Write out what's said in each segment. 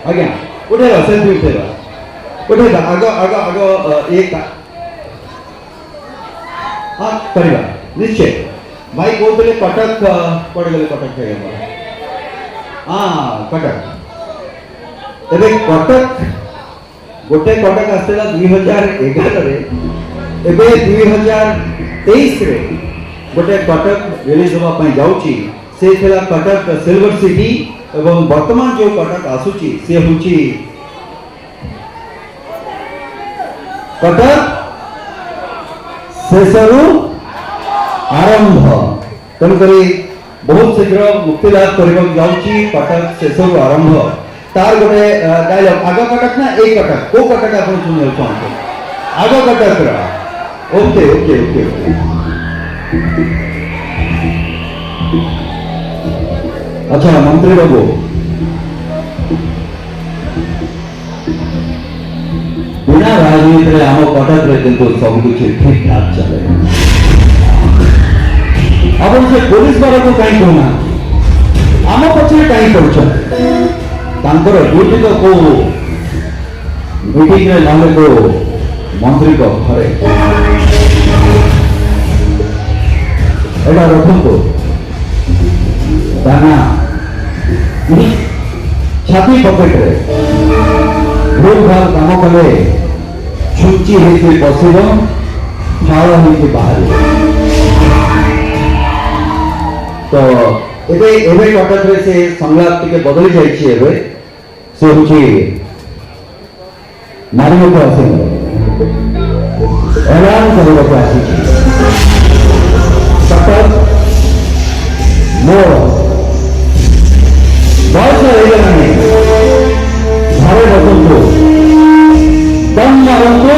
आज्ञा उठेगा सेल्फी उठेगा उठेगा आग आग आग एक हाँ करवा निश्चय भाई कहते कटक कड़े गले कटक हाँ कटक एबे कटक गोटे कटक आसला 2011 एबे 2023 रे गोटे कटक रिलीज होगा जाऊँगी से थिला कटक सिल्वर सिटी एवं वर्तमान जो कटक आसुची से होची कटक शेषरु आरंभ तेणुकरी बहुत शीघ्र मुक्ति लाभ करने जाऊँगी कटक शेषरु आरंभ तार गोटे डायलॉग आग कटक ना एक कटक को कटक आप शुणी चाहते आग कटक ओके ओके ओके अच्छा मंत्री बाबू बिना राजनीति रे आम कटक रे किंतु सब कुछ ठीक ठाक चले अपन से पुलिस वाला को कहीं कहना आम पछे कहीं करछन तांकर ड्यूटी तो को मीटिंग रे नाले को मंत्री को घरे एटा रखन को दाना छाती पकेट रे भूल भाल काम कले छुच्ची होती बसब फाड़ होती बाहर तो एबे एबे कटक रे से संलाप टिके बदली जाइछि एबे से होछि मारियो को आसे ऐलान करबो को आसी कटक मोर बस एलाने घरे बसंतु दम मारंतु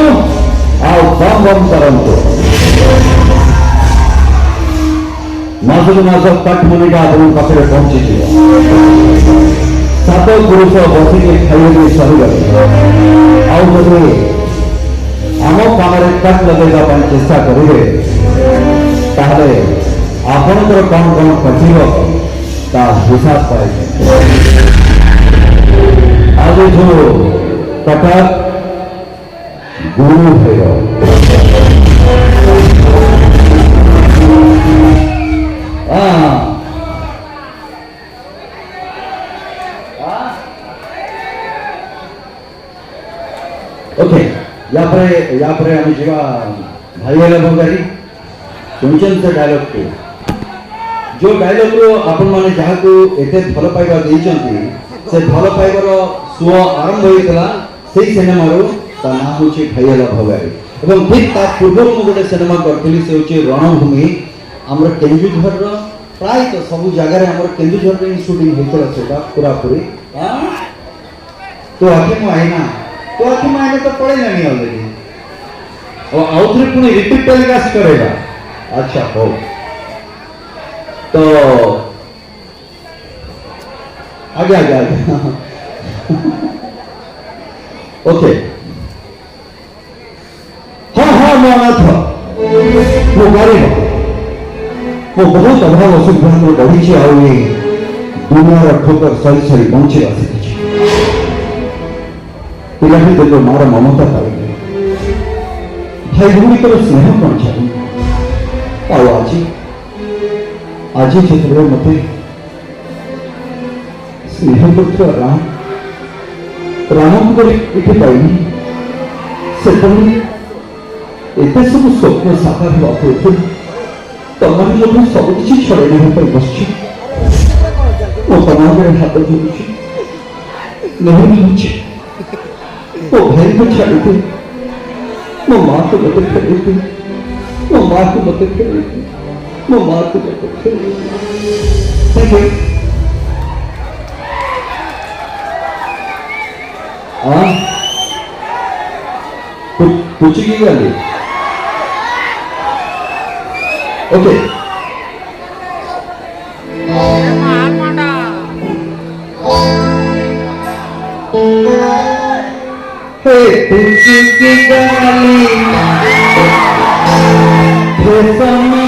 आ बम बम करंतु मासकु मास कटमुनिटा आपन पाखरे पहुंची सात पुरुष बसिके खाइबे सहीगले आउ जदि आम काम कट लगेगा चेष्टा करेंगे ताहले आपणकर कौन कौन कटिब ता हिसाब पाए आज जो कटक गुरु है ओके या पर आम जीवा भाई भंगारी सुनचन से डायलॉग को जो डायलॉग रो आपण माने जहा को एते भल पाइबा देइचंती से भल पाइबार सुओ आरंभ होइतला सेही सिनेमा रो ता नाम होची भाईला भगारी एवं ठीक ता पूर्व मु गोटे सिनेमा करथिली से होची रणभूमि हमर केंदुझर रो प्राय तो सब जगह रे हमर केंदुझर रे शूटिंग होइतला सेटा पूरा पूरी तो आखि मु आईना तो पड़े नहीं ऑलरेडी और आउथरे पुनी रिपीट टेलीकास्ट करेगा अच्छा हो तो आगे आगे आगे ओके हाँ हाँ मैं अनाथ वो गरीब वो बहुत अभाव असुविधा में बढ़ी आ दुनिया ठोकर सही सही पहुंचे आसी पिलाटी देखो मार ममता पाई भाई भूमि को स्नेह कौन चाहिए आओ आज क्षेत्र मते स्नेह करते राम को इथे पाइनी से एते सब स्वप्न साकार हुआ तमाम जो सब किसी छड़े नहीं पर बस वो तमाम हाथ जोड़ी नहीं मुझे वो भाई को छाड़ी थी वो माँ को मदद कर रही थी वो माँ को मदद कर रही थी वो माँ को मदद कर रही थी थैंक यू पूछी की गली ओके पूछी की गली